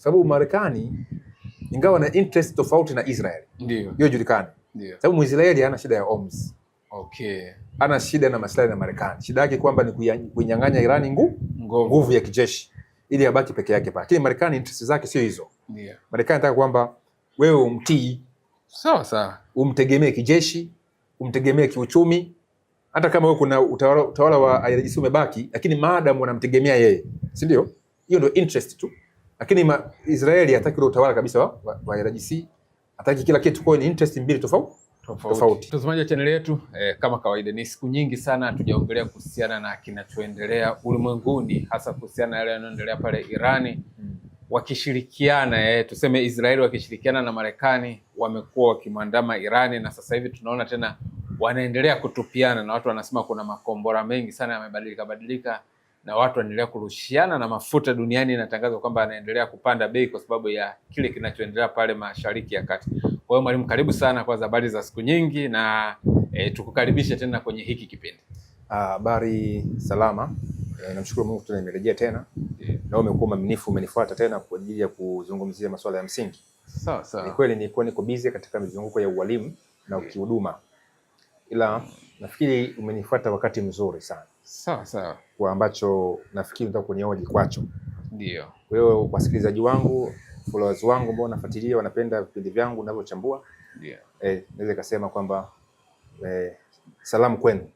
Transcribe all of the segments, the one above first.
Sababu Marekani ingawa na interest tofauti na Israel. Ndio. Hiyo julikana. Ndio. Sababu Muisraeli hana shida ya Homs. Okay. Hana shida na maslahi na Marekani. Shida yake kwamba ni kuinyang'anya Irani nguvu ya kijeshi ili abaki peke yake pale. Lakini Marekani interest zake sio hizo. Ndio. Marekani anataka kwamba wewe umtii. Sawa sawa. Umtegemee kijeshi, umtegemee kiuchumi. Hata kama wewe kuna utawala wa IRGC umebaki, lakini maadamu wanamtegemea yeye. Si ndio? Hiyo ndio interest tu. Lakini Israeli hataki ule utawala kabisa wa IRGC. Hataki kila kitu, kwa ni interest mbili tofauti. Mtazamaji wa channel yetu, kama kawaida ni siku nyingi sana hatujaongelea kuhusiana na kinachoendelea ulimwenguni, hasa kuhusiana na yale yanayoendelea pale Irani. Wakishirikiana tuseme Israeli wakishirikiana na Marekani wamekuwa wakimwandama Irani, na sasa hivi tunaona tena wanaendelea kutupiana, na watu wanasema kuna makombora mengi sana yamebadilika na watu wanaendelea kurushiana, na mafuta duniani inatangazwa kwamba anaendelea kupanda bei kwa sababu ya kile kinachoendelea pale Mashariki ya Kati. Kwa hiyo mwalimu, karibu sana kwa habari za siku nyingi, na tukukaribisha tena kwenye hiki kipindi. Habari salama. Namshukuru Mungu tena nimerejea tena. Na umekuwa mwaminifu, umenifuata tena kwa ajili ya kuzungumzia masuala ya msingi. Sawa sawa. Ni kweli nilikuwa niko busy katika mizunguko ya ualimu na kihuduma. Ila nafikiri umenifuata wakati mzuri sana. Sawa sawa. Kwa ambacho nafikiri unataka kunioji kwacho. Ndio. Wewe wasikilizaji wangu, followers wangu ambao wanafuatilia, wanapenda vipindi vyangu ninavyochambua. Ndio. Naweza kusema kwamba salamu kwenu.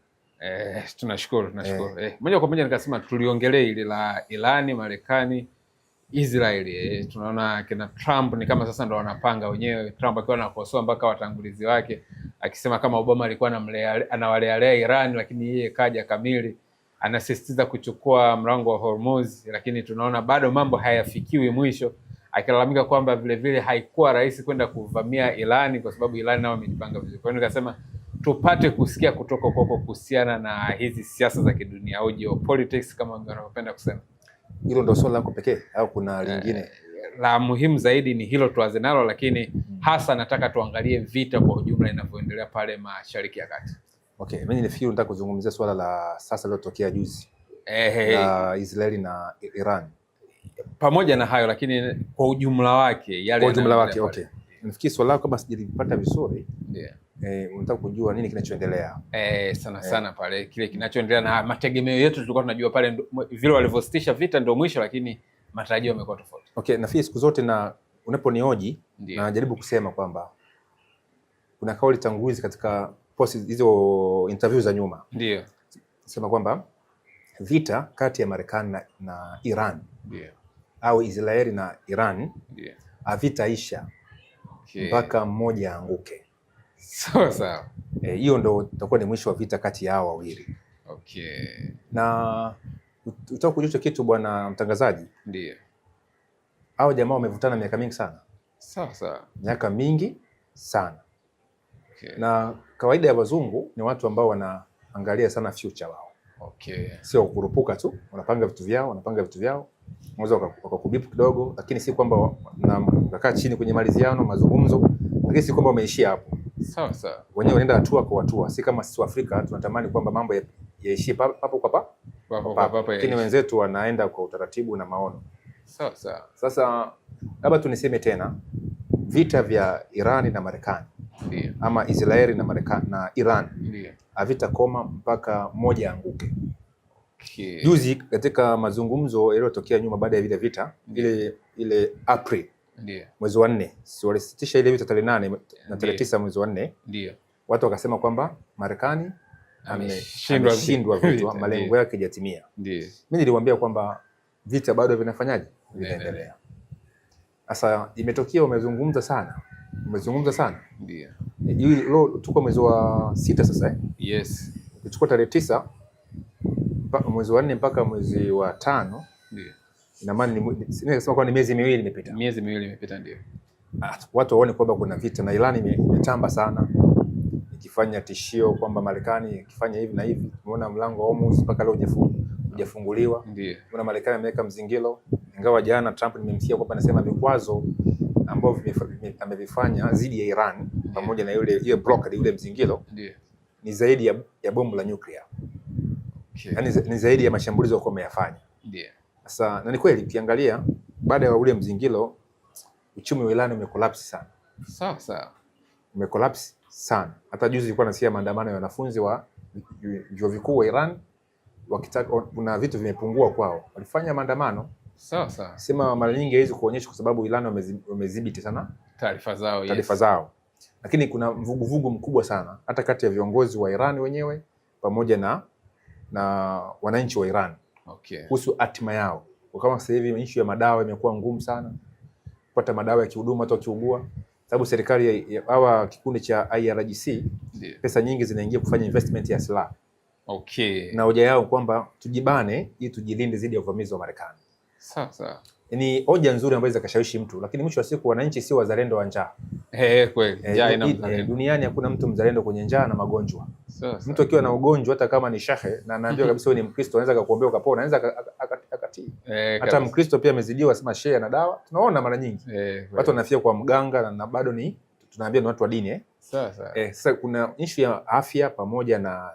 Tunashukuru. Moja kwa moja nikasema tuliongelee ile la Irani, Marekani, Israeli. Tunaona kina Trump ni kama sasa ndo wanapanga wenyewe. Trump akiwa anakosoa mpaka watangulizi wake akisema kama Obama alikuwa anawalealea Iran, lakini yeye kaja kamili, anasisitiza kuchukua mlango wa Hormuz, lakini tunaona bado mambo hayafikiwi mwisho, akilalamika kwamba vile vile haikuwa rahisi kwenda kuvamia Iran kwa sababu Iran nao wamejipanga vizuri. Kwa hiyo nikasema tupate kusikia kutoka kwako kuhusiana na hizi siasa za kidunia au geopolitics kama wanavyopenda kusema. Hilo ndio swali lako pekee au kuna lingine? La muhimu zaidi ni hilo tuanze nalo, lakini hasa nataka tuangalie vita kwa ujumla inavyoendelea pale Mashariki ya Kati. Okay, mimi nafikiri nataka kuzungumzia swala la sasa lilotokea juzi. La Israeli na Iran. Pamoja na hayo lakini kwa ujumla wake yale. Kwa ujumla wake, okay. Nafikiri swala lako kama sijalipata vizuri. Ndio. Unataka kujua nini kinachoendelea? Sana pale kile kinachoendelea na mategemeo yetu tulikuwa tunajua pale vile walivyositisha vita ndio mwisho, lakini matarajio yamekuwa tofauti. Okay, nafikiri siku zote na unaponioji na najaribu kusema kwamba kuna kauli tangulizi katika hizo interview za nyuma. Ndio. Sema kwamba vita kati ya Marekani na Iran au Israeli na Iran havitaisha mpaka mmoja aanguke. Sawa. Hiyo ndo itakuwa ni mwisho wa vita kati ya hao wawili. Okay. Na utaka kujua kitu bwana mtangazaji? Ndio. Hao jamaa wamevutana miaka mingi sana. Sawa. Miaka mingi sana. Okay. Na kawaida ya wazungu ni watu ambao wanaangalia sana future wao. Okay. Sio kurupuka tu, wanapanga vitu vyao. Unaweza wakakubipu kidogo, lakini si kwamba wanakaa chini kwenye maliziano, mazungumzo, lakini si kwamba wameishia hapo. Sawa. Wenyewe wanaenda hatua kwa hatua. Si kama sisi Afrika tunatamani kwamba mambo yaishie papo kwa papo. Lakini wenzetu wanaenda kwa utaratibu na maono. Sawa. Sasa labda tuniseme tena vita vya Irani na Marekani. Ndio. Ama Israeli na Marekani na Iran. Ndio. Havitakoma mpaka mmoja anguke. Okay. Juzi katika mazungumzo yaliyotokea nyuma baada ya vita ile April. Ndio. Mwezi wa 4. Si walisitisha ile vita tarehe 8 na tarehe 9 mwezi wa 4. Ndio. Watu wakasema kwamba Marekani ameshindwa vita, malengo yake hajatimia. Ndio. Mimi niliwaambia kwamba vita bado vinafanyaje? Vinaendelea. Sasa imetokea umezungumza sana. Ndio. Leo tuko mwezi wa 6 sasa Yes. Ukichukua tarehe 9 mwezi wa 4 mpaka mwezi wa 5. Ndio. Ina maana nimesema kwa ni miezi miwili imepita. Ndio. Watu waone kwamba kuna vita na Iran imetamba sana. Ikifanya tishio kwamba Marekani ikifanya hivi na hivi. Tumeona mlango wa Hormuz mpaka leo hujafunguliwa. Ndio. Kuna Marekani ameweka mzingiro. Ingawa jana Trump nimemsikia kwamba anasema vikwazo ambavyo amevifanya dhidi ya Iran pamoja na ile blockade ile mzingiro ni zaidi ya bomu la nyuklia. Okay. Yaani ni zaidi ya mashambulizi walikuwa wameyafanya. Ndio. Sasa na ni kweli ukiangalia baada ya ule mzingiro uchumi wa Iran umekolapse sana. Sawa sawa. Umekolapse sana. Hata juzi nilikuwa nasikia maandamano ya wanafunzi wa vyuo vikuu wa Iran wakitaka, kuna vitu vimepungua kwao. Walifanya maandamano. Sawa sawa. Sema mara nyingi haiwezi kuonyesha kwa sababu Iran wamedhibiti sana taarifa zao. Taarifa zao. Lakini kuna mvuguvugu mkubwa sana hata kati ya viongozi wa Iran wenyewe pamoja na wananchi wa Iran. Okay. Kuhusu hatima yao. Kwa kama sasa hivi issue ya madawa imekuwa ngumu sana. Kupata madawa ya kihuduma hata ukiugua. Sababu serikali hawa kikundi cha IRGC pesa nyingi zinaingia kufanya investment ya silaha. Okay. Na hoja yao kwamba tujibane ili tujilinde dhidi ya uvamizi wa Marekani. Sasa ni hoja nzuri ambayo inaweza mtu, lakini mwisho wa siku wananchi sio wazalendo wa njaa. Kweli. Njaa ina mzalendo. Duniani hakuna mtu mzalendo kwenye njaa na magonjwa. Sasa mtu akiwa na ugonjwa hata kama ni shahe na anaambiwa kabisa wewe ni Mkristo, anaweza kukuombea ukapona, anaweza akatii. Hata Mkristo pia amezidiwa, asema shehe na dawa. Tunaona mara nyingi watu wanafia kwa mganga na bado ni tunaambia ni watu wa dini Sasa kuna issue ya afya pamoja na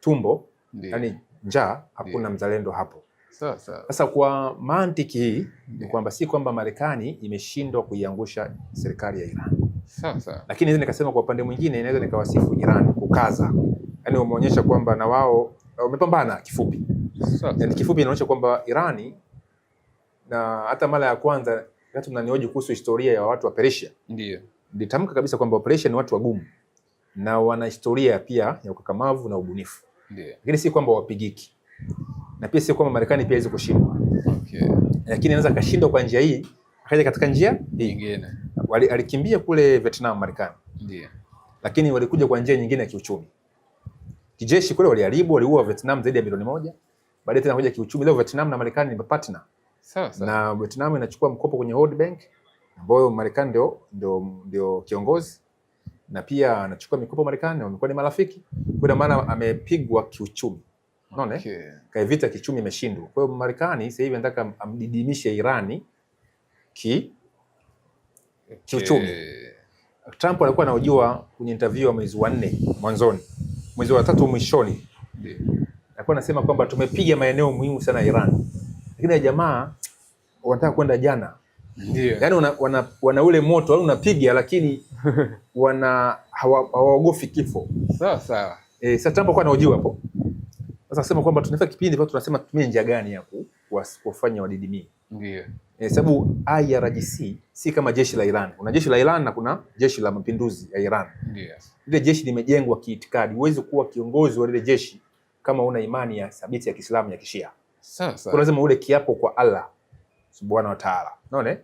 tumbo, yani njaa, hakuna mzalendo hapo. Sasa kwa mantiki hii ni kwamba si kwamba Marekani imeshindwa kuiangusha serikali ya Iran. Lakini naweza nikasema kwa upande mwingine inaweza nikawasifu Iran kukaza. Yaani umeonyesha kwamba na wao wamepambana kifupi. Yaani kifupi inaonyesha kwamba Irani, na hata mara ya kwanza watu mnanioje kuhusu historia ya watu wa Persia. Nilitamka kabisa kwamba Persia ni watu wagumu na wana historia pia ya ukakamavu na ubunifu. Lakini si kwamba wapigiki. Na pia si kwamba Marekani pia haiwezi kushindwa. Lakini anaweza kashindwa kwa njia hii, akaja katika njia nyingine. Alikimbia kule Vietnam Marekani. Lakini walikuja kwa njia nyingine ya kiuchumi. Kijeshi kule waliharibu, waliua Vietnam zaidi ya milioni 1. Baadaye tena kuja kiuchumi, leo Vietnam na Marekani ni partner. Na Vietnam inachukua mkopo kwenye World Bank, ambayo Marekani ndio kiongozi, na pia anachukua mikopo Marekani, wamekuwa ni marafiki. Kwa maana amepigwa kiuchumi. Unaona? Kwa vita kiuchumi imeshindwa. Kwa hiyo Marekani sasa hivi anataka amdidimishe Irani kiuchumi. Trump alikuwa anahojiwa kwenye interview ya mwezi wa 4 mwanzoni, mwezi wa 3 mwishoni. Alikuwa anasema kwamba tumepiga maeneo muhimu sana Iran. Lakini jamaa wanataka kwenda jana. Yaani wana ule moto, wao unapiga lakini hawaogofi kifo. Sawa. Sasa Trump alikuwa anahojiwa hapo. Sasa akasema kwamba tunafika kipindi hapo tunasema tumie njia gani ya kufanya wadidimie. Sababu IRGC si kama jeshi la Iran. Kuna jeshi la Iran na kuna jeshi la mapinduzi ya Iran. Ile jeshi limejengwa kiitikadi. Huwezi kuwa kiongozi wa ile jeshi kama una imani ya thabiti ya Kiislamu ya Kishia. Kuna lazima ule kiapo kwa Allah Subhanahu wa Ta'ala. Unaona?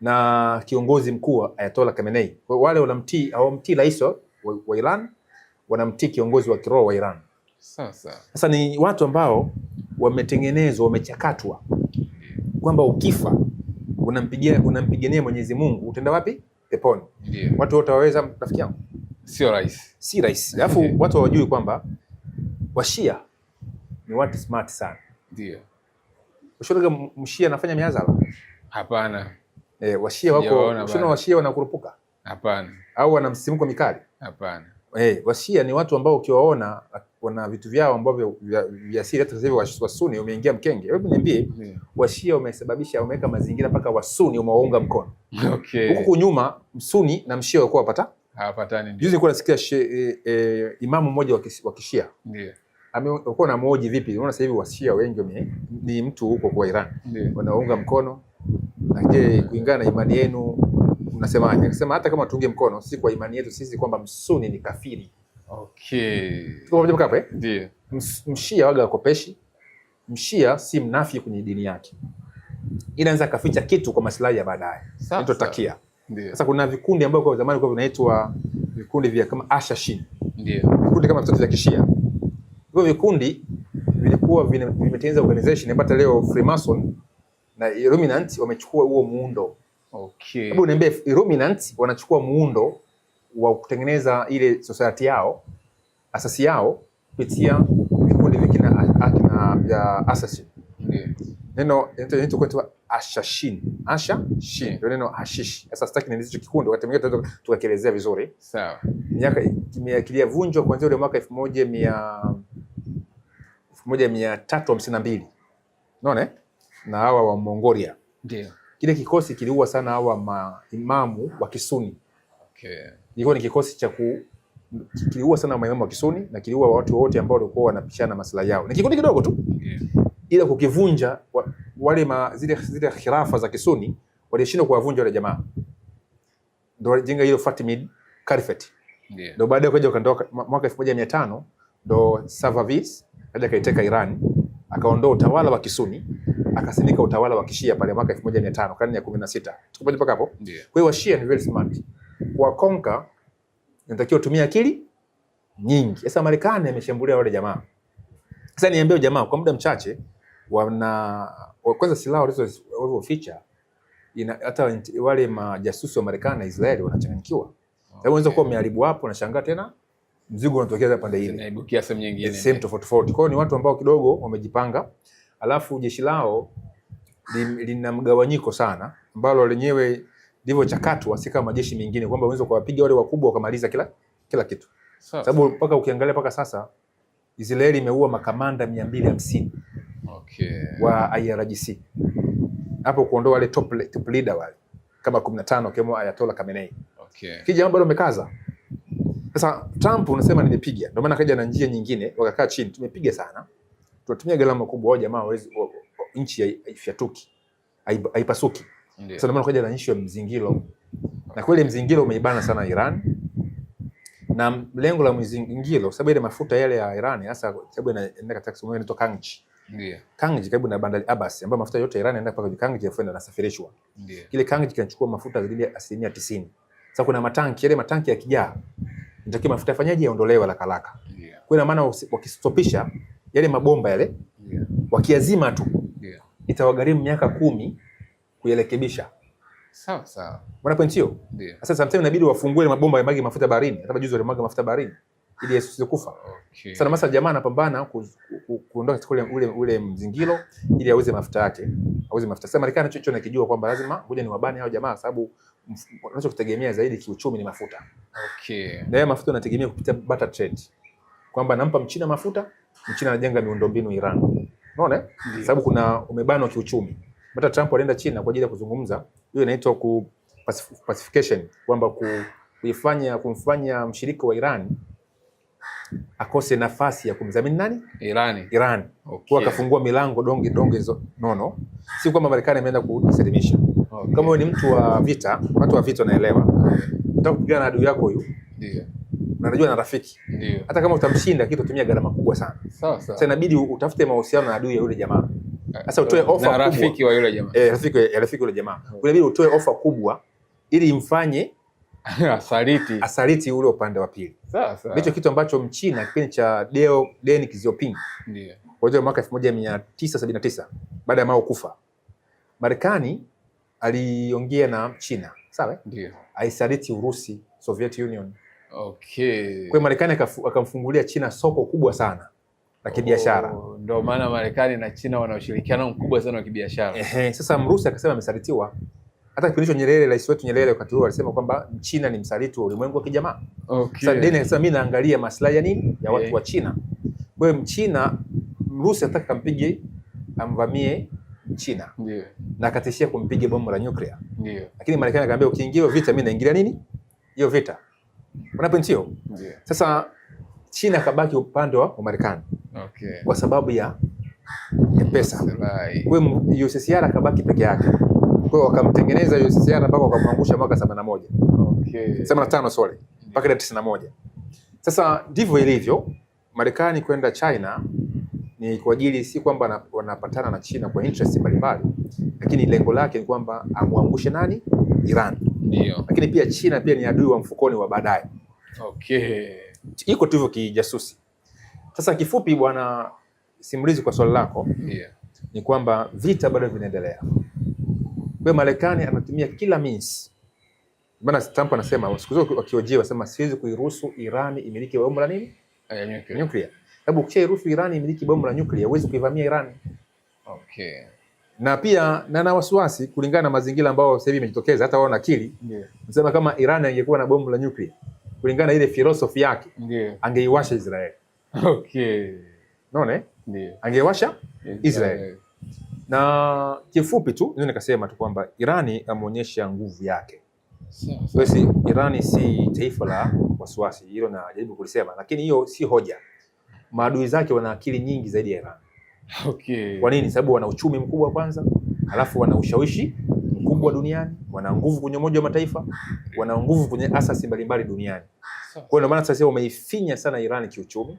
Na kiongozi mkuu Ayatollah Khamenei. Wale wanamtii au mtii rais wa Iran, wanamtii kiongozi wa kiroho wa Iran. Sasa ni watu ambao wametengenezwa, wamechakatwa kwamba ukifa unampigania Mwenyezi Mungu, utaenda wapi? Peponi. Watu wote waweza, rafiki yangu, si rais. Alafu watu hawajui kwamba Washia ni watu smart sana. Ushoga mshia anafanya miazala? Hapana. Washia wako, ushona Washia wanakurupuka? Hapana. Au wana msisimko mikali? Hapana. Washia ni watu ambao ukiwaona wana vitu vyao ambavyo vya siri. Hata sasa hivi Wasuni umeingia mkenge. Hebu niambie, Washia wameweka mazingira mpaka Wasuni umewaunga mkono. Huko nyuma Msuni na Mshia walikuwa hawapatani. Juzi nilikuwa nasikia imamu mmoja wa Kishia. Amekuwa na mmoja vipi? Unaona sasa hivi Washia wengi ni mtu huko kwa Iran. Wanaunga mkono. Na kulingana na imani yenu mnasemaje? Akasema hata kama tuunge mkono, si kwa imani yetu sisi kwamba Msuni ni kafiri. Tuko pamoja hapa Mshia waga wakopeshi. Mshia si mnafiki kwenye dini yake. Inaweza kaficha kitu kwa maslahi ya baadaye. Ndio takia. Sasa kuna vikundi ambavyo kwa zamani kwa vinaitwa vikundi vya kama Ashashin. Vikundi kama vya Kishia. Hivyo vikundi vilikuwa vimetengeneza organization ambayo leo Freemason na Illuminati wamechukua huo muundo. Hebu niambie, Illuminati wanachukua muundo wa kutengeneza ile society yao, asasi yao kupitia vikundi vya assassin. Neno inaitwa Ashashin. Ashashin ndio neno hashish. Sasa sitaki nieleze hicho kikundi, wakati mwingine tunaweza tukakielezea vizuri. Sawa. Miaka kiliyavunjwa kuanzia ule mwaka 1352. Unaona? Na hawa wa Mongolia. Kile kikosi kiliua sana hawa maimamu wa Kisuni. Okay. Ilikuwa ni kikosi cha kiliua sana maimamu wa Kisuni na kiliua watu wote ambao walikuwa wanapishana maslahi yao. Ni kikundi kidogo tu. Yeah. Ila kukivunja wale zile khilafa za Kisuni walishindwa kuwavunja wale jamaa. Ndio jenga hilo Fatimid Caliphate. Yeah. Ndio baadaye kaja ukaondoka mwaka 1500 ndo Safavids kaja kaiteka Iran, akaondoa utawala wa Kisuni, akasimika utawala wa Kishia pale mwaka 1500 karne ya 16. Tuko mpaka hapo? Yeah. Kwa hiyo Washia ni very smart. Kwa conquer inatakiwa tumia akili nyingi. Sasa Marekani ameshambulia wale jamaa. Sasa niambie jamaa kwa muda mchache kwanza silaha walizoficha hata wale majasusi wa Marekani na Israeli wanachanganyikiwa. Sababu unaweza kuwa umeharibu hapo na shangaa tena mzigo unatokea pande ile. Inaibukia sehemu nyingine. Sehemu tofauti. Kwa hiyo ni watu ambao kidogo wamejipanga. Alafu jeshi lao lina mgawanyiko sana ambalo lenyewe ndivyo chakatu si kama majeshi mengine kwamba unaweza kuwapiga wale wakubwa ukamaliza kila kitu. Sababu mpaka ukiangalia mpaka sasa Israeli imeua makamanda 250. Okay. Wa IRGC. Hapo kuondoa wale top leader wale kama 15 kama Ayatollah Khamenei. Okay. Kija bado amekaza. Sasa Trump unasema nimepiga. Ndio maana kaja na njia nyingine wakakaa chini. Tumepiga sana. Tunatumia gharama kubwa jamaa hawezi nchi haifyatuki. Haipasuki. Sasa ndio maana kaja na nchi ya mzingiro. Na kweli mzingiro umeibana sana Iran. Na lengo la mzingiro sababu ile mafuta yale ya Iran hasa sababu inaenda katika sehemu inaitwa Kangji. Ndio. Kangji karibu na bandari Abbas ambapo mafuta yote ya Iran yanaenda mpaka Kangji alafu yanasafirishwa. Ndio. Kile Kangji kinachukua mafuta zaidi ya 90%. Sasa kuna matanki, yale matanki yakijaa nitakiwa mafuta yafanyaje yaondolewe haraka. Yeah. Kwa maana wakistopisha yale mabomba yale, yeah, wakiazima tu, yeah, itawagharimu miaka 10 kuyarekebisha. Sawa. Bwana point hiyo? Yeah. Sasa sometimes inabidi wafungue ile mabomba yamwage mafuta baharini. Hata juzi walimwaga mafuta baharini ili yasiweze kufa. Okay. Sasa masa jamaa anapambana kuondoa ule mzingiro ili auze mafuta yake. Auze mafuta. Sasa Marekani chochote anakijua kwamba lazima ngoja ni wabane hao jamaa sababu wanachokutegemea zaidi kiuchumi ni mafuta. Okay. Na mafuta yanategemea kupitia barter trade. Kwamba nampa Mchina mafuta, Mchina anajenga miundombinu Iran. Unaona? Sababu kuna umebanwa kiuchumi. Hata Trump alienda China kwa ajili ya kuzungumza, hiyo inaitwa pacification, kwamba kumfanya mshirika wa Iran akose nafasi ya kumdhamini nani? Iran. Okay. Kwa akafungua milango donge nono. Si kwamba Marekani ameenda kusalimisha. Okay. Kama wewe ni mtu wa vita, watu wa vita wanaelewa. Unataka kupigana na adui yako huyu. Ndio. Unajua na rafiki. Ndio. Hata kama utamshinda kitu tumia gharama kubwa sana. Sawa. Sasa inabidi utafute mahusiano na adui ya yule jamaa. Sasa utoe offer kubwa. Na rafiki wa yule jamaa. Rafiki yule jamaa. Unabidi utoe offer kubwa ili imfanye asaliti ule upande wa pili. Sawa. Ndicho kitu ambacho Mchina kipindi cha Deng Xiaoping. Ndio. Kwa hiyo mwaka 1979 baada ya Mao kufa, Marekani aliongea na China, sawa? Ndio. Aisaliti Urusi, Soviet Union. Okay. Kwa Marekani akamfungulia China soko kubwa sana la kibiashara. Ndio maana Marekani na China wana ushirikiano mkubwa sana wa kibiashara. Sasa Mrusi akasema amesalitiwa. Hata kipindi cha Nyerere, rais wetu Nyerere wakati huo alisema kwamba China ni msaliti wa ulimwengu wa kijamaa. Okay. Sasa Deng akasema mimi naangalia maslahi ya nini? Ya watu wa China. Kwa hiyo Mrusi ataka ampige amvamie China. Ndio. Na akatishia kumpiga bomu la nyuklia. Ndio. Lakini Marekani akamwambia ukiingia vita mimi naingilia nini? Hiyo vita. Unapo hiyo? Ndio. Sasa China kabaki upande wa Marekani. Okay. Kwa sababu ya pesa. Kwa hiyo USSR kabaki peke yake. Kwa hiyo wakamtengeneza USSR mpaka wakamwangusha mwaka 71. Okay. 75 sorry. Mpaka 91. Sasa ndivyo ilivyo. Marekani kwenda China ni kwa ajili si kwamba wanapatana na China kwa interest mbalimbali, lakini lengo lake ni kwamba amwangushe nani? Iran. Ndio. Lakini pia China pia ni adui wa mfukoni wa baadaye. Okay. Iko tu hivyo kijasusi. Sasa kifupi bwana simulizi kwa swali lako, yeah, ni kwamba vita bado vinaendelea. Kwa Marekani anatumia kila means. Bwana Trump anasema siku zote wakiojiwa wasema siwezi kuiruhusu Iran imiliki bomu la nini? Nuclear. Sababu ukishairuhusu Iran imiliki bomu la nuclear huwezi kuivamia Iran. Okay. Na pia na wasiwasi kulingana na mazingira ambayo sasa hivi imejitokeza hata wao nakili. Ndio. Nasema kama Iran ingekuwa na bomu la nuclear kulingana na ile philosophy yake, ndio, angeiwasha Israel. Okay. Unaona? Ndio. Angeiwasha Israel. Na kifupi tu ndio nikasema tu kwamba Irani ameonyesha nguvu yake. Sawa. Irani si taifa la wasiwasi, hilo najaribu kulisema, lakini hiyo si hoja. Maadui zake wana akili nyingi zaidi ya Iran. Okay. Kwa nini? Sababu wana uchumi mkubwa kwanza, halafu wana ushawishi mkubwa duniani, wana nguvu kwenye Umoja wa Mataifa, wana nguvu kwenye asasi mbalimbali duniani. Kwa hiyo ndio maana sasa wameifinya sana Iran kiuchumi.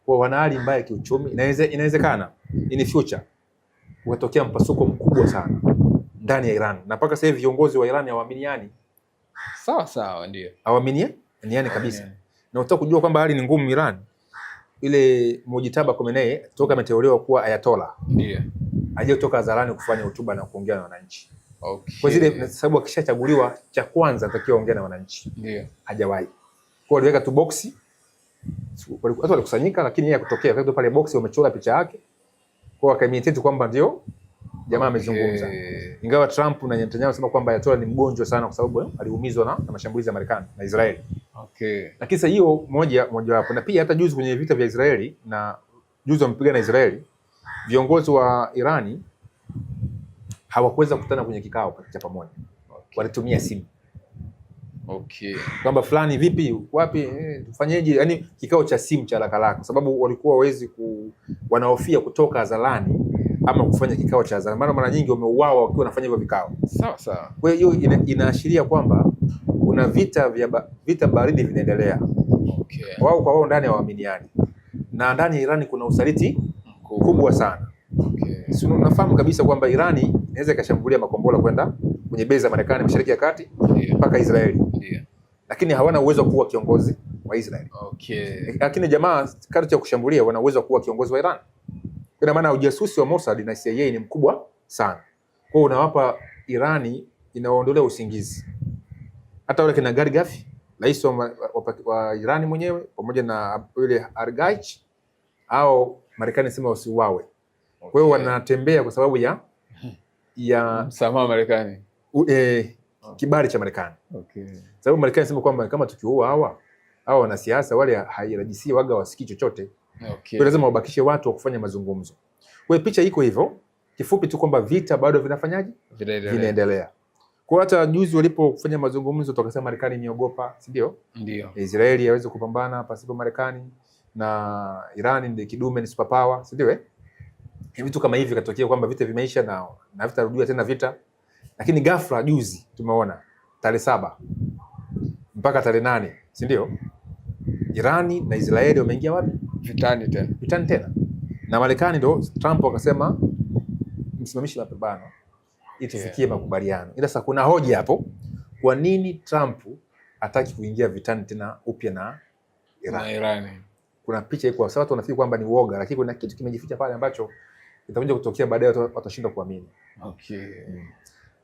Kwa wana hali mbaya kiuchumi, inawezekana in future ukatokea mpasuko mkubwa sana ndani ya Iran. Na mpaka sasa hivi viongozi wa Iran hawaaminiani. Sawa, ndio. Hawaaminiani kabisa. Na utaka kujua kwamba hali ni ngumu Iran. Ile Mujtaba Khomeini toka ameteuliwa kuwa ayatola. Ndio. Hajatoka hadharani kufanya hotuba na kuongea na wananchi. Okay. Kwa zile sababu akishachaguliwa cha kwanza atakiwa ongea na wananchi. Ndio. Hajawahi. Kwa hiyo aliweka tu boxi. Watu walikusanyika, lakini yeye kutokea kwa pale boxi wamechora picha yake. Kwa akaimitate kwamba ndio jamaa amezungumza. Ingawa Trump na Netanyahu wanasema kwamba Ayatollah ni mgonjwa sana kwa sababu aliumizwa na mashambulizi ya Marekani na Israeli. Okay. Lakini sasa hiyo moja wapo, na pia hata juzi kwenye vita vya Israeli na juzi wamepigana na Israeli, viongozi wa Irani hawakuweza kukutana kwenye kikao cha pamoja. Okay. Walitumia simu. Okay. Kwamba fulani vipi, wapi, tufanyeje, yani kikao cha simu cha haraka kwa sababu walikuwa hawezi wanahofia kutoka hadharani ama kufanya kikao cha hadharani. Maana mara nyingi wameuawa wakiwa wanafanya hivyo vikao. Sawa. Kwa hiyo inaashiria kwamba kuna vita baridi vinaendelea. Okay. Wao kwa wao ndani hawaaminiani. Na ndani ya Irani kuna usaliti kubwa sana. Okay. Si unafahamu kabisa kwamba Irani inaweza ikashambulia makombora kwenda kwenye base za Marekani Mashariki ya Kati mpaka Israeli. Ndio. Lakini hawana uwezo wa kuwa kiongozi wa Israeli. Okay. Lakini jamaa kati ya kushambulia wana uwezo wa kuwa kiongozi wa Iran. Kwa maana ujasusi wa Mossad na CIA ni mkubwa sana. Kwa hiyo unawapa Irani, inawaondolea usingizi. Hata wale kina Gaddafi, rais wa Irani mwenyewe pamoja na yule Argaich au Marekani sema wasiuawe. Kwa hiyo wanatembea kwa sababu ya msamaha Marekani. Kibali cha Marekani. Okay. Sababu Marekani sema kwamba kama tukiua hawa wanasiasa wale hairajisi waga wasikii chochote. Okay. Kwa lazima wabakishe watu wa kufanya mazungumzo. Kwa hiyo picha iko hivyo, kifupi tu kwamba vita bado vinafanyaje? Vinaendelea. Kwa hata juzi walipofanya mazungumzo tukasema Marekani imeogopa, si ndio? Ndio. Israeli hawezi kupambana pasipo Marekani na Iran ndio kidume, ni superpower, si ndio? Vitu kama hivi katokea kwamba vita vimeisha na vitarudia tena vita. Lakini ghafla juzi tumeona tarehe 7 mpaka tarehe 8, si ndio? Irani na Israeli wameingia wapi? Vitani tena. Na Marekani ndio Trump akasema msimamishi mapambano ili tufikie makubaliano. Ila sasa kuna hoja hapo, kwa nini Trump hataki kuingia vitani tena upya na Iran? Kuna picha iko sawa, watu wanafikiri kwamba ni uoga, lakini kuna kitu kimejificha pale ambacho itakuja kutokea baadaye, watashindwa kuamini. Okay.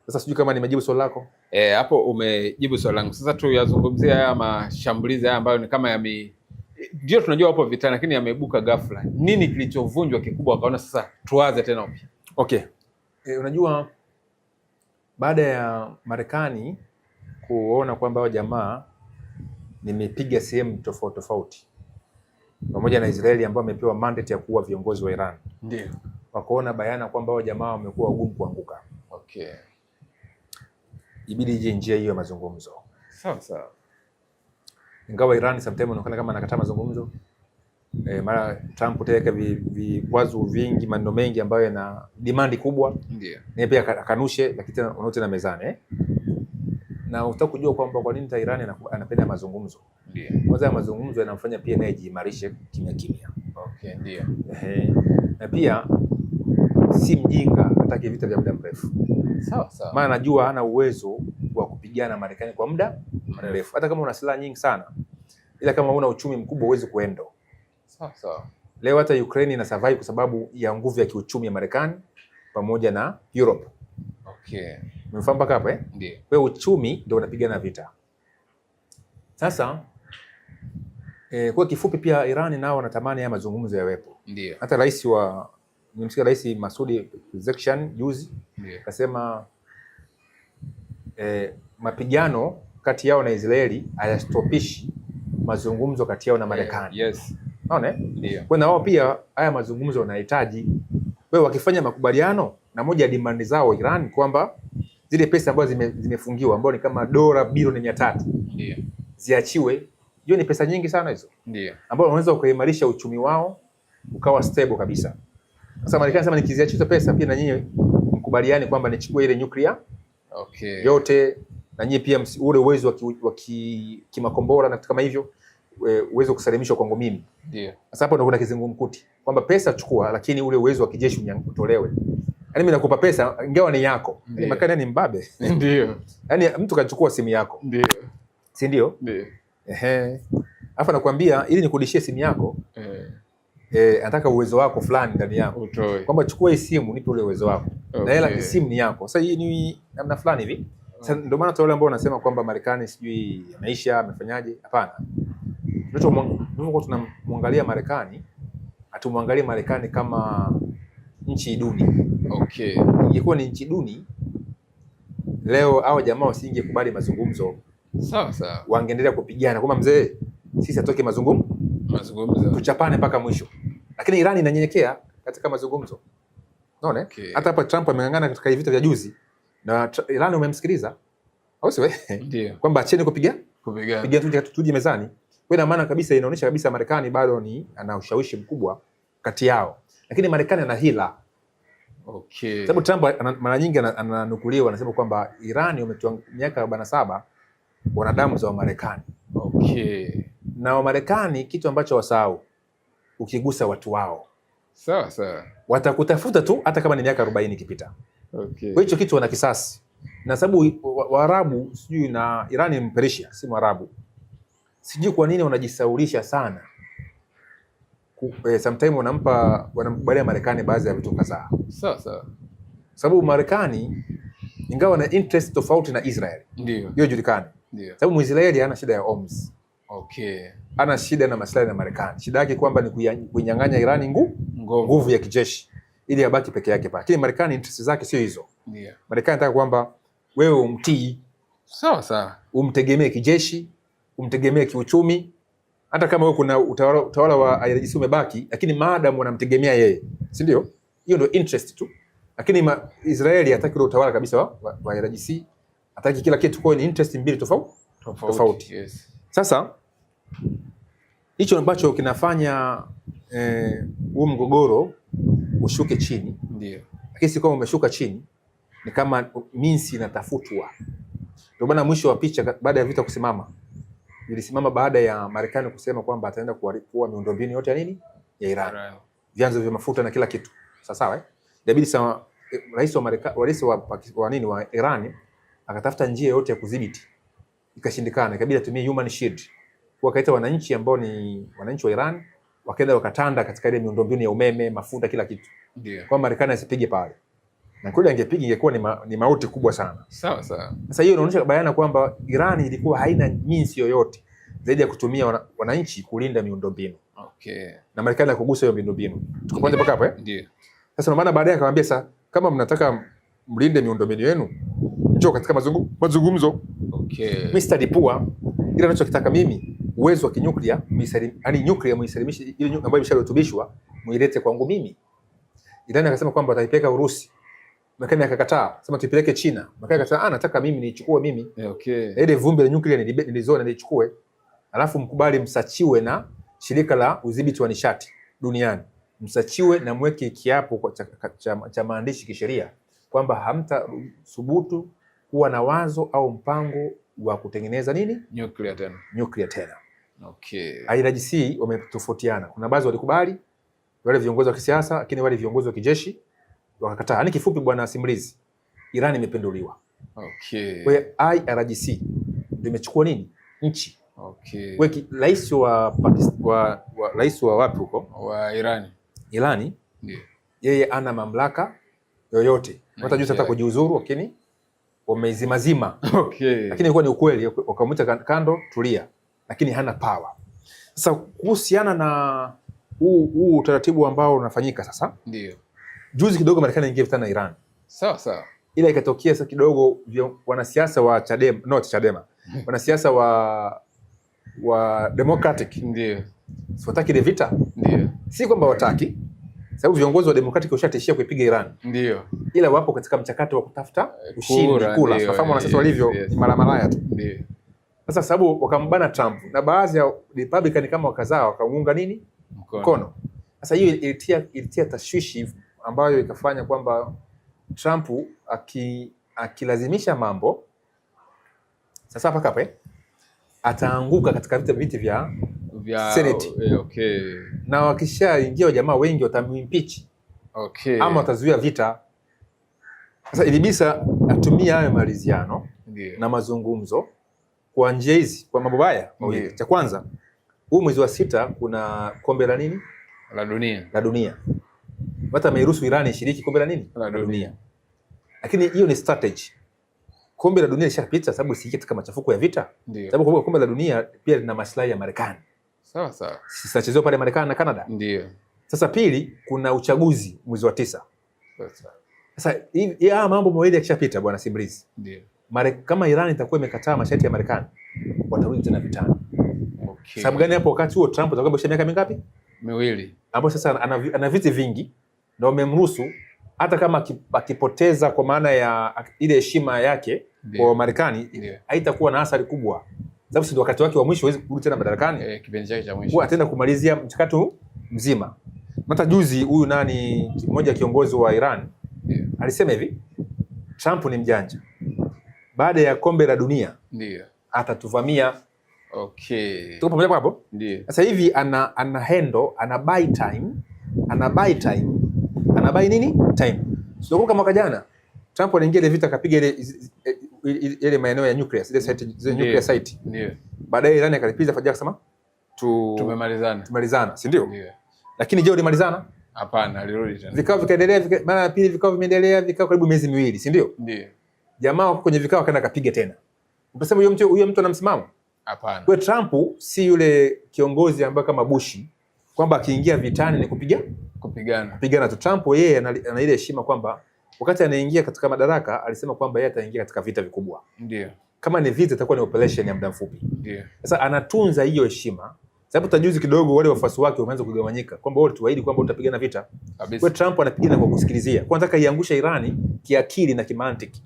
Sasa sijui kama nimejibu swali lako. Hapo umejibu swali langu. Sasa tu yazungumzia haya mashambulizi haya ambayo ni kama ndio tunajua wapo vitani lakini yameibuka ghafla. Nini kilichovunjwa kikubwa wakaona sasa tuanze tena upya? Okay. Unajua baada ya Marekani kuona kwamba hao jamaa nimepiga sehemu tofauti pamoja na Israeli ambao wamepewa mandate ya kuwa viongozi wa Iran. Ndio. Wakaona bayana kwamba hao jamaa wamekuwa wagumu kuanguka. Okay. Ibidi ije njia hiyo ya mazungumzo. Sawa. Ingawa Iran sometimes inaonekana kama anakataa mazungumzo. Mara Trump taweka vikwazo vingi, maneno mengi ambayo yana demand kubwa. Ndio. Naye pia akanushe, lakini tena unaote na mezani na utaka kujua kwamba kwa nini Iran anapenda mazungumzo. Ndio. Kwanza mazungumzo yanamfanya pia naye jiimarishe kimya. Okay, ndio. Na pia si mjinga, hataki vita vya muda mrefu. Sawa. Maana anajua hana uwezo wa kupigana Marekani kwa muda mrefu. Hata kama una silaha nyingi sana, ila kama una uchumi mkubwa huwezi kuendo. Sawa. Leo hata Ukraine ina survive kwa sababu ya nguvu ya kiuchumi ya Marekani pamoja na Europe. Okay. Umefahamu mpaka hapo Ndio. Kwa hiyo uchumi ndio unapigana vita. Sasa kwa kifupi pia Iran nao wanatamani ya mazungumzo yawepo. Ndio. Hata nimemsikia Rais Masoud Pezeshkian juzi akasema mapigano kati yao na Israeli hayastopishi mazungumzo kati yao na Marekani. Yes. Unaona? Ndio. Kwa na wao pia haya mazungumzo wanahitaji. Wewe wakifanya makubaliano na moja ya demand zao Iran kwamba zile pesa ambazo zimefungiwa ambao ni kama dola bilioni 300 ndio ziachiwe. Hiyo ni pesa nyingi sana hizo, ndio ambao wanaweza kuimarisha uchumi wao ukawa stable kabisa. Sasa Marekani sema nikiziachia pesa pia na nyinyi mkubaliani kwamba nichukue ile nuclear yote, na nyinyi pia ule uwezo wa kimakombora na kama hivyo uwezo kusalimishwa kwangu mimi. Ndio sasa hapo ndo kuna kizungumkuti kwamba pesa chukua, lakini ule uwezo wa kijeshi utolewe. Yaani mimi nakupa pesa ingawa ni yako. Ni Marekani ni mbabe. Ndio. Yaani mtu kachukua simu yako. Ndio. Si ndio? Ndio. Alafu nakwambia ili nikurudishie simu yako, nataka uwezo wako fulani ndani yako. Utoe. Kwamba chukua hii simu nipe ule uwezo wako. Na hela simu ni yako. Sasa hii ni namna fulani hivi. Sasa ndio maana wale ambao wanasema kwamba Marekani sijui maisha amefanyaje, hapana. Tunamwangalia Marekani, hatumwangalie Marekani kama nchi duni. Ingekuwa ni nchi duni leo hao jamaa wasingekubali mazungumzo. Sawa sawa. Wangeendelea kupigana kwamba mzee, sisi atoke mazungumzo. Tuchapane mpaka mwisho. Lakini Iran inanyenyekea katika mazungumzo. Unaona? Hata hapa Trump ameng'ang'ana katika vita vya juzi na Iran umemsikiliza. Au sio? Ndio. Kwamba acheni kupigana. Tuje mezani. Kwa ina maana kabisa inaonyesha kabisa Marekani bado ana ushawishi mkubwa kati yao. Lakini Marekani ana hila. Sababu Trump mara nyingi ananukuliwa anasema kwamba Iran umetoa miaka 47 wanadamu za Marekani. Na Wamarekani kitu ambacho wasahau, ukigusa watu wao. Sawa sawa. Watakutafuta tu hata kama ni miaka 40 ikipita. Kwa hiyo kitu wana kisasi. Na sababu Waarabu sijui na Iran ni Persia, si Mwarabu. Sijui kwa nini wanajisaulisha sana. Sometimes wanamkubalia Marekani baadhi ya vitu kadhaa. Sawa sawa. Sababu Marekani ingawa na interest tofauti na Israel. Ndio. Hiyo julikani. Ndio. Sababu Muisraeli hana shida ya Homs. Okay. Ana shida na maslahi na Marekani. Shida yake kwamba ni kuinyang'anya Iran nguvu ya kijeshi ili abaki peke yake pale. Lakini Marekani interest zake sio hizo. Ndio. Marekani anataka kwamba wewe umtii. Sawa sawa. Umtegemee kijeshi, umtegemee kiuchumi. Hata kama wewe kuna utawala wa IRGC umebaki, lakini maadamu wanamtegemea yeye. Si ndio? Hiyo ndio interest tu. Lakini Israeli hataki ule utawala kabisa wa IRGC. Hataki kila kitu, kwa ni interest mbili tofauti. Yes. Sasa hicho ambacho kinafanya huu mgogoro ushuke chini. Ndio. Lakini si kama umeshuka chini, ni kama minsi inatafutwa. Ndio maana mwisho wa picha baada ya vita kusimama, ilisimama baada ya Marekani kusema kwamba ataenda kuharibu miundombinu yote ya nini? Ya Iran. Vyanzo vya mafuta na kila kitu. Sawa. Inabidi sana rais wa Iran akatafuta njia yote ya kudhibiti. Ikashindikana, ikabidi atumie human shield. Wakaita wananchi ambao ni wananchi wa Iran, wakaenda wakatanda katika ile miundombinu ya umeme, mafuta, kila kitu. Ndio. Kwa Marekani asipige pale. Na kweli angepiga ingekuwa ni mauti kubwa sana. Sawa sawa. Sasa hiyo inaonyesha bayana kwamba Iran ilikuwa haina means yoyote zaidi ya kutumia wananchi kulinda miundombinu. Na Marekani hakugusa hiyo miundombinu. Tuko pande mpaka hapo Ndio. Sasa ndio maana baadaye akamwambia sasa kama mnataka mlinde miundombinu yenu, njoo katika mazungumzo. Mr. Dipua, ile anachokitaka mimi uwezo wa kinyuklia, yani nyuklia muisalimishe ile ambayo imesharutubishwa, muilete kwangu mimi. Iran akasema kwamba ataipeleka Urusi. Marekani akakataa, sema tuipeleke China. Marekani akasema nataka mimi niichukue mimi. Ile vumbi la nyuklia nilizona niichukue. Alafu mkubali msachiwe na shirika la udhibiti wa nishati duniani. Msachiwe na mweke kiapo cha maandishi kisheria kwamba hamtathubutu kuwa na wazo au mpango wa kutengeneza nini? Nuclear tena. IRGC wametofautiana. Kuna baadhi walikubali, wale viongozi wa kisiasa, lakini wale viongozi wa kijeshi wakakataa. Yaani kifupi bwana simulizi, Iran imependuliwa. Kwa hiyo IRGC ndio imechukua nini? Nchi. Kwa rais wa wapi huko? Wa Irani. Ndio. Yeye ana mamlaka yoyote. Hata juu hata kujiuzuru, lakini wameizimazima. Lakini ilikuwa ni ukweli, wakamwita kando, tulia. Lakini hana power. Sasa kuhusiana na huu utaratibu ambao unafanyika sasa. Ndio. Juzi kidogo Marekani ingevita na Iran. Sawa. Ila ikatokea sasa kidogo wanasiasa wa Chadema, wanasiasa wa Democratic. Ndio. Siwataki ile vita. Ndio. Si kwamba wataki, sababu viongozi wa Democratic washatishia kuipiga Iran. Ndio. Ila wapo katika mchakato wa kutafuta ushindi kula. Tunafahamu wana sasa walivyo ni malaya tu. Ndio. Sasa sababu wakambana Trump na baadhi ya Republican kama wakazaa wakaunga nini? Mkono. Sasa hiyo ilitia tashwishi ambayo ikafanya kwamba Trump akilazimisha mambo sasa hapa ataanguka katika viti vya Senate. Okay. Na wakishaingia jamaa wengi watamimpeach. Okay. Ama watazuia vita. Sasa ilibisa atumia hayo maliziano na mazungumzo kwa njia hizi kwa mambo baya mawili. Cha kwanza, huu mwezi wa 6 kuna kombe la nini? La dunia. Hata ameruhusu Iran ishiriki kombe la nini? La dunia. Lakini hiyo ni strategy. Kombe la dunia lishapita sababu si katika machafuko ya vita. Sababu kombe la dunia pia lina maslahi ya Marekani. Sawa sawa. Sasa pale Marekani na Canada. Ndio. Sasa pili, kuna uchaguzi mwezi wa 9. Sasa hii mambo mawili yakishapita bwana Simbrizi. Ndio. Kama Iran itakuwa imekataa masharti ya Marekani, watarudi tena vitani. Okay. Sababu gani hapo wakati huo Trump atakuwa amesha miaka mingapi? 2. Hapo sasa ana viti vingi na wamemruhusu hata kama akipoteza kwa maana ya ile heshima yake kwa Marekani haitakuwa na athari kubwa. Sababu si wakati wake wa mwisho hawezi kurudi tena madarakani. Kipindi chake cha mwisho. Ataenda kumalizia mchakato mzima. Hata juzi huyu mmoja kiongozi wa Iran alisema hivi, Trump ni mjanja. Baada ya kombe la dunia atatuvamia. Okay. Tuko pamoja hapo? Ndio. Sasa hivi ana handle, ana buy nini? Time. Sio kama mwaka jana Trump aliingia ile vita akapiga ile maeneo ya nuclear, ile nuclear site. Ndio. Baadaye Iran akalipiza faja kusema tumemalizana, si ndio? Ndio. Lakini je, ulimalizana? Hapana, alirudi tena. Vikao vikaendelea, mara ya pili vikao vimeendelea, vikao karibu miezi 2, si ndio? Ndio. Jamaa wako kwenye vikao akaenda akapiga tena. Utasema huyo mtu ana msimamo? Hapana. Kwa Trump si yule kiongozi ambaye kama Bush kwamba akiingia vitani ni kupigana tu. Trump yeye ana ile heshima kwamba wakati anaingia katika madaraka alisema kwamba yeye ataingia katika vita vikubwa. Ndio. Kama ni vita itakuwa ni operation ya muda mfupi. Ndio. Sasa anatunza hiyo heshima. Sababu tajuzi kidogo wale wafuasi wake wameanza kugawanyika kwamba wao tuahidi kwamba utapigana vita. Kwa Trump anapigana kwa kusikilizia. Kwa anataka iangusha Irani kiakili na kimantiki.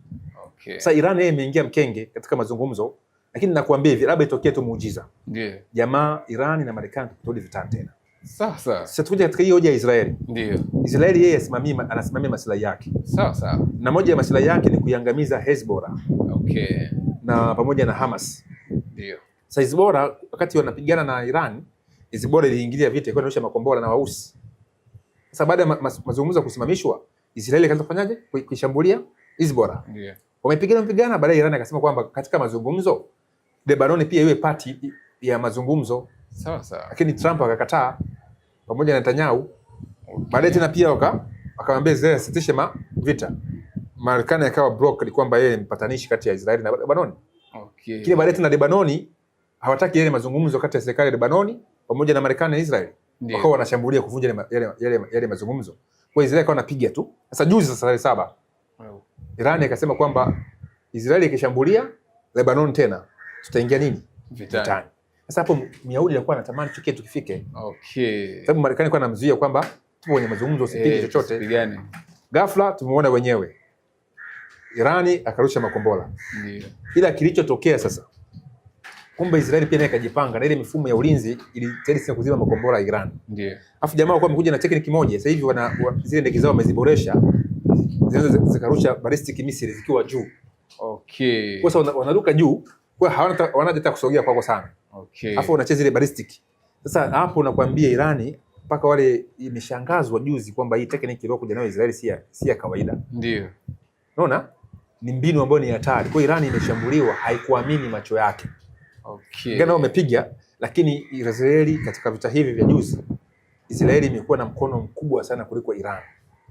Okay. Sasa Iran yeye imeingia mkenge katika mazungumzo, lakini nakwambia hivi labda itokee tu muujiza. Ndio. Jamaa Iran na Marekani tutarudi vitani tena. Sasa tukija katika hiyo hoja ya Israeli. Ndio. Israeli yeye anasimamia maslahi yake. Sawa. Na moja ya maslahi yake ni kuiangamiza Hezbollah. Okay. Na pamoja na Hamas. Ndio. Sasa Hezbollah wakati wanapigana na Iran, Hezbollah iliingilia vita kwa kurusha makombora na Wausi. Sasa baada ya mazungumzo kusimamishwa, Israeli ikaanza kufanyaje? Kuishambulia Hezbollah. Ndio. Wamepigana, baadaye Iran akasema kwamba katika mazungumzo Lebanon pia iwe party ya mazungumzo. Sawa. Lakini Trump akakataa pamoja na Netanyahu. Okay. Baadaye tena pia akamwambia Israeli asitishe vita. Marekani akawa block kwamba yeye ni mpatanishi kati ya Israeli na Lebanon. Okay. Kile baadaye tena Lebanoni hawataki yale mazungumzo kati ya serikali ya Lebanoni pamoja na Marekani na Israeli. Wakawa wanashambulia kuvunja yale mazungumzo. Kwa Israeli akawa anapiga tu. Sasa juzi tarehe 7 Iran ikasema kwamba Israeli ikishambulia Lebanon tena tutaingia nini? Vitani. Sasa hapo Myahudi alikuwa anatamani tukie tukifike. Okay. Sababu Marekani alikuwa anamzuia kwamba tupo kwenye mazungumzo usipige chochote. Usipigane. Ghafla tumeona wenyewe. Irani akarusha makombora. Ndio. Ila kilichotokea sasa, kumbe Israeli pia naye kajipanga na ile mifumo ya ulinzi ili tayari sasa kuzima makombora ya Iran. Ndio. Alafu jamaa walikuwa wamekuja na technique moja. Sasa hivi zile ndege zao wameziboresha. Zinaweza zikarusha ballistic missile zikiwa juu. Okay. Kwa sababu wanaruka juu, kwa hawana hata kusogea kwako sana. Okay. Alafu wanacheza ile ballistic. Sasa hapo nakwambia Irani mpaka wale imeshangazwa juzi kwamba hii technique iliyokuja nayo Israeli si ya kawaida. Ndio. Unaona? Ni mbinu ambayo ni hatari. Kwa Irani imeshambuliwa, haikuamini macho yake. Okay. Ngana wamepiga, lakini Israeli katika vita hivi vya juzi, Israeli imekuwa na mkono mkubwa sana kuliko Iran.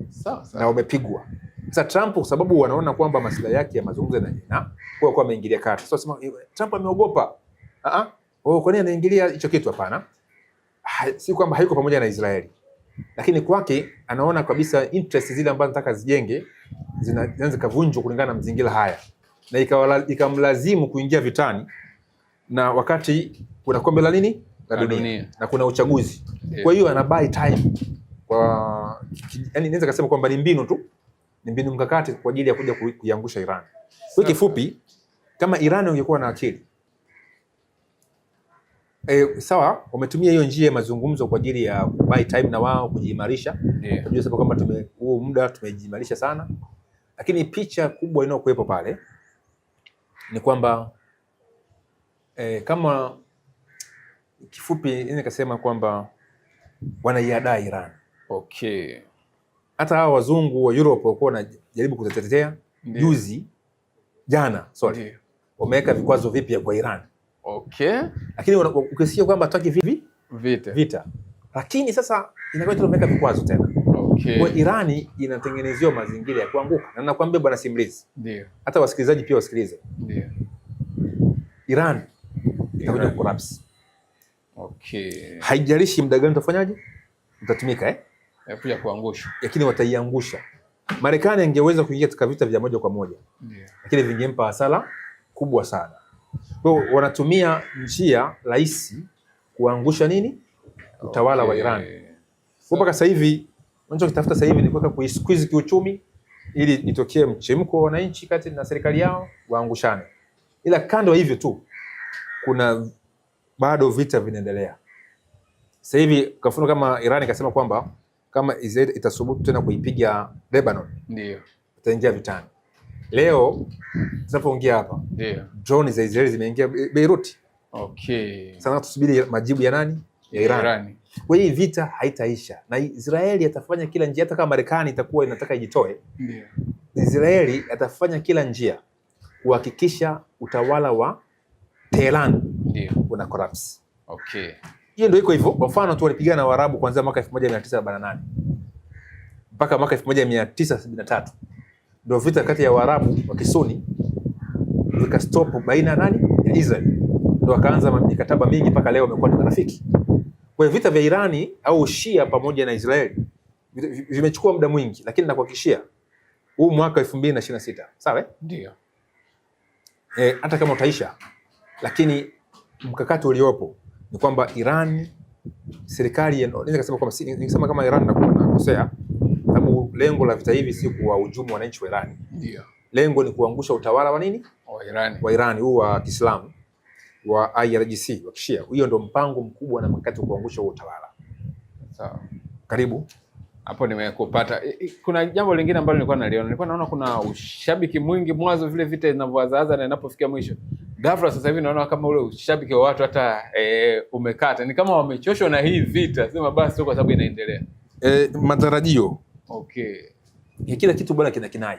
Sawa. Na wamepigwa. Sasa Trump kwa sababu wanaona kwamba maslahi yake ya mazungumzo na kwa ameingilia kati. Sasa sema Trump ameogopa. Kwa nini anaingilia hicho kitu? Hapana. Si kwamba haiko pamoja na Israeli. Lakini kwake anaona kabisa interest zile ambazo nataka zijenge zinaanza kuvunjwa kulingana na mazingira haya. Na ikamlazimu kuingia vitani na wakati kuna kombe la nini? La dunia. Na kuna uchaguzi. Yeah. Kwa hiyo ana buy time. yani naweza kusema kwamba ni mbinu tu, ni mbinu mkakati kwa ajili ya kuja kuiangusha Iran. Kwa kifupi, kama Iran ungekuwa na akili sawa, wametumia hiyo njia ya mazungumzo kwa ajili ya buy time na wao kujiimarisha. Tunajua sababu kwamba huo muda tumejiimarisha sana, lakini picha kubwa inayokuwepo pale ni kwamba kama kifupi nikasema kwamba wanaiadaa Iran. Okay. Hata hao wazungu wa Europe walikuwa wanajaribu kutetea jana wameweka vikwazo vipya kwa Iran. Okay. Lakini ukisikia kwamba hataki vita. Lakini sasa inakuwa tumeweka vikwazo tena. Okay. Kwa Irani inatengenezewa mazingira ya kuanguka. Na nakwambia bwana Simulizi. Ndio. Hata wasikilizaji pia wasikilize. Ndio. Iran itakuja collapse. Okay. Haijalishi muda gani utafanyaje? Utatumika kuja kuangusha. Lakini wataiangusha. Marekani ingeweza kuingia katika vita vya moja kwa moja. Ndio. Lakini vingempa hasara kubwa sana. Kwa hiyo wanatumia njia rahisi kuangusha nini? Utawala wa Iran. Kwa mpaka sasa hivi wanachokitafuta sasa hivi ni kuweka kuisqueeze kiuchumi ili itokee mchemko wa wananchi kati na serikali yao waangushane. Ila kando hivyo tu kuna bado vita vinaendelea. Sasa hivi kwa mfano kama Iran ikasema kwamba kama Israel itasubutu tena kuipiga Lebanon, ndio itaingia vitani. Leo tunapoongea hapa, drone za Israel zimeingia Beirut. Okay. Sasa tusubiri majibu ya nani? Ya Iran. Kwa hiyo vita haitaisha na Israeli atafanya kila njia, hata kama Marekani itakuwa inataka ijitoe. Ndio. Israeli atafanya kila njia kuhakikisha utawala wa Tehran una collapse. Okay. Hiyo ndio iko hivyo. Kwa mfano tu walipigana na Waarabu kuanzia mwaka 1948 mpaka mwaka 1973. Ndio vita kati ya Waarabu wa Kisuni vikastop baina nani? Ya Israel. Ndio wakaanza mikataba mingi mpaka leo wamekuwa ni marafiki. Kwa hiyo vita vya Irani au Shia pamoja na Israeli vimechukua muda mwingi, lakini nakuhakikishia huu mwaka 2026, sawa? Ndio. Hata kama utaisha, lakini mkakati uliopo ni kwamba Iran, serikali naweza kusema kwamba ningesema kama Iran nakosea, sababu lengo la vita hivi si kuwahujumu wananchi wa Iran. Ndio. Lengo ni kuangusha utawala wa nini? Wa Iran huu wa Kiislamu wa IRGC wa Kishia. Hiyo ndio mpango mkubwa na mkakati wa kuangusha huo utawala. Sawa. Karibu. Hapo nimekupata. Kuna jambo lingine ambalo nilikuwa naliona. Nilikuwa naona kuna ushabiki mwingi mwanzo vile vita inavyoanza na inapofikia mwisho. Ghafla sasa hivi naona kama ule ushabiki wa watu hata umekata. Ni kama wamechoshwa na hii vita. Sema basi kwa sababu inaendelea. Matarajio. Okay. Kila kitu bwana kina kinai.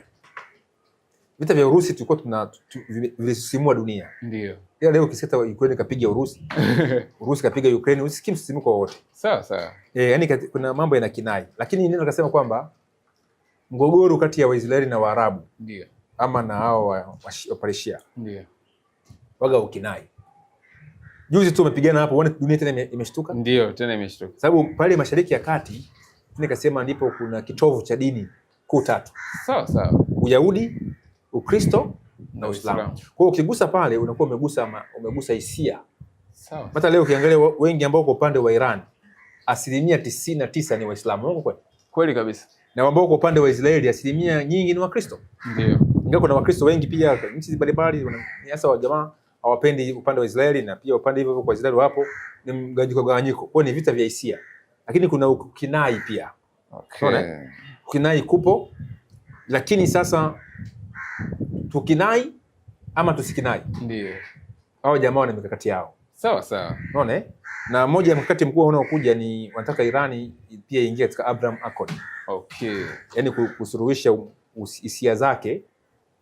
Vita vya Urusi tulikuwa vilisisimua dunia. Ndio. Ila leo ukisikia Ukraine kapiga Urusi, Urusi kapiga Ukraine, usisikii msisimko wowote. Sawa sawa. Yani kuna mambo yana kinai. Lakini neno kasema kwamba mgogoro kati ya Waisraeli na Waarabu, ndio, ama na hao wa Palestina, ndio, waga ukinai. Juzi tu umepigana hapo, uone dunia tena imeshtuka. Ndio, tena imeshtuka. Sababu pale Mashariki ya Kati nikasema ndipo kuna kitovu cha dini kuu tatu. Sawa sawa. Uyahudi, Ukristo na Uislamu. Kwa hiyo ukigusa pale unakuwa umegusa hisia. Sawa. Hata leo ukiangalia wengi ambao kwa upande wa Iran 99% ni Waislamu. Uko kweli? Kweli kabisa. Na ambao kwa upande wa Israeli 90% nyingi ni Wakristo. Ndio. Ingawa kuna Wakristo wengi pia nchi mbalimbali, hasa wa jamaa hawapendi upande wa Israeli, na pia upande hivyo kwa Israeli wapo ni mgawanyiko. Kwa ni vita vya hisia. Lakini kuna ukinai pia. Okay. Ukinai kupo, lakini sasa tukinai ama tusikinai. Ndio. Hao jamaa wana mikakati yao. Sawa sawa. Unaona? Na moja ya mkakati mkubwa unaokuja ni wanataka Irani pia ingie katika Abraham Accord. Okay. Yaani kusuruhisha hisia zake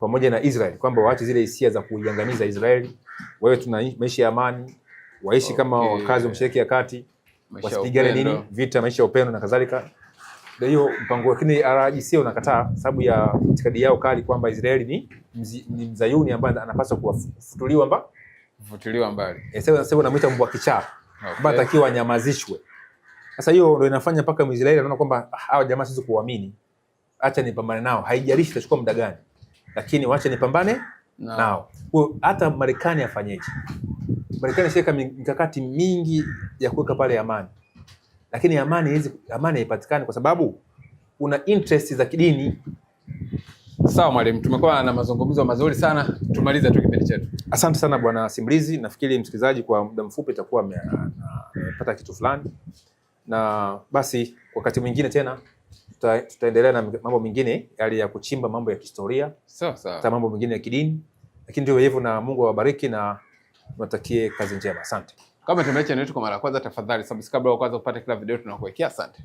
pamoja na Israel, kwamba waache zile hisia za kuiangamiza Israeli. Wewe tunaishi ya amani, waishi kama wakazi wa Mashariki ya Kati, wasipigane nini vita, maisha ya upendo na kadhalika. Ndio hiyo mpango, lakini IRGC unakataa sababu ya itikadi yao kali kwamba Israeli ni mzayuni ambaye anapaswa kufutiliwa mbali. Sasa wanamuita mbwa kichaa. Okay. Atakiwa anyamazishwe. Sasa hiyo ndio inafanya mpaka Mwisraeli anaona kwamba hao jamaa sisi kuamini, acha nipambane nao, haijalishi itachukua muda gani, lakini waache nipambane nao. Kwa hata Marekani afanyeje? Marekani shika mikakati mingi ya kuweka pale amani. lakini amani haipatikani kwa sababu una interest za kidini. Sawa mwalimu, tumekuwa na mazungumzo mazuri sana, tumalize tu kipindi chetu. Asante sana bwana Simulizi, nafikiri msikilizaji kwa muda mfupi itakuwa amepata kitu fulani, na basi wakati mwingine tena tutaendelea na mambo mengine yale ya kuchimba mambo ya historia, sawa, mambo mengine ya kidini, lakini ndio hivyo, na Mungu awabariki na niwatakie kazi njema. Asante. Kama tumeacha channel yetu kwa mara ya kwanza, tafadhali subscribe kwa kwanza upate kila video tunakuwekea. Asante.